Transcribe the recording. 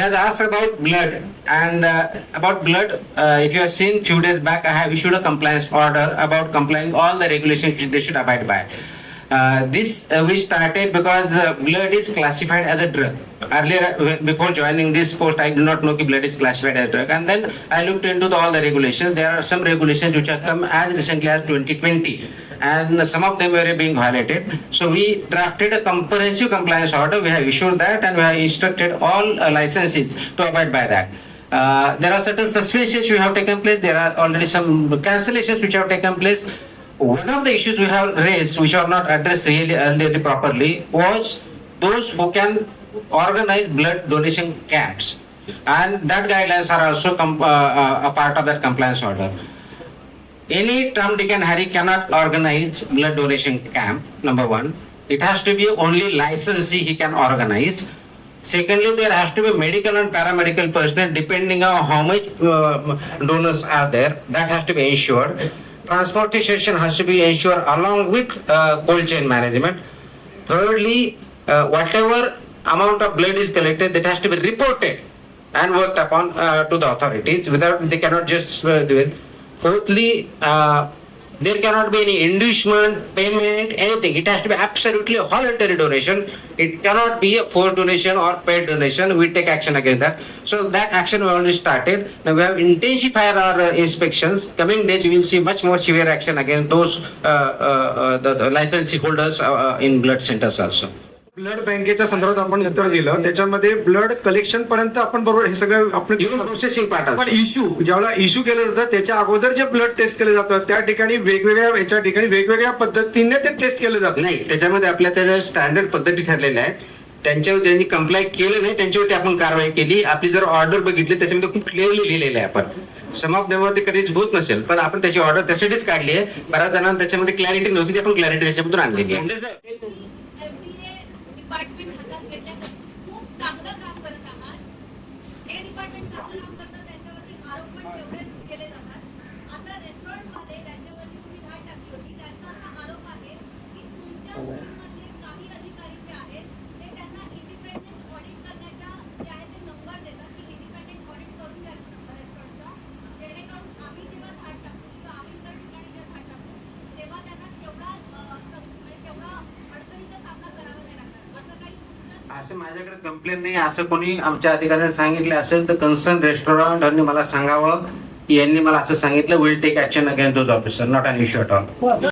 has asked about blood and about blood. If you have seen few days back, I have issued a compliance order about complying all the regulations which they should abide by. This we started because blood is classified as a drug. Earlier, before joining this post, I did not know that blood is classified as a drug, and then I looked into all the regulations. There are some regulations which have come as recently as 2020, and some of them were being violated. So we drafted a comprehensive compliance order. We have issued that, and we have instructed all licensees to abide by that. There are certain suspensions which have taken place. There are already some cancellations which have taken place. One of the issues we have raised, which are not addressed really properly, was those who can organize blood donation camps, and that guidelines are also a part of that compliance order. Any Tom, Dick and Harry cannot organize blood donation camp. Number one, it has to be only licensee he can organize. Secondly, there has to be medical and paramedical personnel depending on how much donors are there. That has to be ensured. Transportation has to be ensured along with cold chain management. Thirdly, whatever amount of blood is collected, that has to be reported and worked upon to the authorities. Without, they cannot just do it. Fourthly, there cannot be any inducement, payment, anything. It has to be absolutely a voluntary donation. It cannot be a forced donation or paid donation. We take action against that. So that action we already started. Now we have intensified our inspections. Coming days, we will see much more severe action against those the licensee holders in blood centers also. Blood बँकेच्या संदर्भात आपण उत्तर दिलं. त्याच्यामध्ये blood collection पर्यंत आपण बरोबर हे सगळं आपण प्रोसेसिंग पार्ट पण ज्यावेळेला इश्यू केलं जातं त्याच्या अगोदर जे ब्लड टेस्ट केलं जातं त्या ठिकाणी वेगवेगळ्या पद्धतीने ते टेस्ट केलं जातं. नाही, त्याच्यामध्ये आपल्या त्याच्या स्टँडर्ड पद्धती ठरलेल्या आहेत. त्यांच्यावर ज्यांनी कंप्लाय केलं नाही त्यांच्यावरती आपण कारवाई केली. आपली जर ऑर्डर बघितली त्याच्यामध्ये खूप क्लिअरली लिहिलेलं आहे. आपण सम ऑफ देमध्ये कधीच होत नसेल, पण आपण त्याची ऑर्डर त्यासाठीच काढली आहे. बऱ्याच जणांना त्याच्यामध्ये क्लॅरिटी नव्हती, ती आपण क्लॅरिटी त्याच्यामधून आणलेली आहे. डिपार्टमेंट हातात घेतल्यानंतर खूप चांगलं काम करत आहात. जे डिपार्टमेंट चांगलं काम करतं त्याच्यावरती आरोप पण तेवढेच केले जातात. आता रेस्टॉरंटवाले ज्यांच्यावरती तुम्ही धाड टाकली होती त्यांचा असा आरोप आहे की तुमच्या स्कूलमधले काही अधिकारी जे आहेत ते त्यांना इंडिपेंडेंट ऑडिट करण्याच्या जे आहे ते नंबर देतात की इंडिपेंडेंट ऑडिट करून द्या रेस्टॉरंटचा, जेणेकरून आम्ही जेव्हा धाड टाकू किंवा आम्ही इतर ठिकाणी जेव्हा धाड टाकू तेव्हा त्यांना तेवढा अडचणीचा सामना करावा नाही लागणार. असं माझ्याकडे कंप्लेंट नाही. असं कोणी आमच्या अधिकाऱ्यांनी सांगितलं असेल तर कन्सर्न रेस्टॉरंट मला सांगावं की यांनी मला असं सांगितलं. Will take action against those officer, not an issue at all.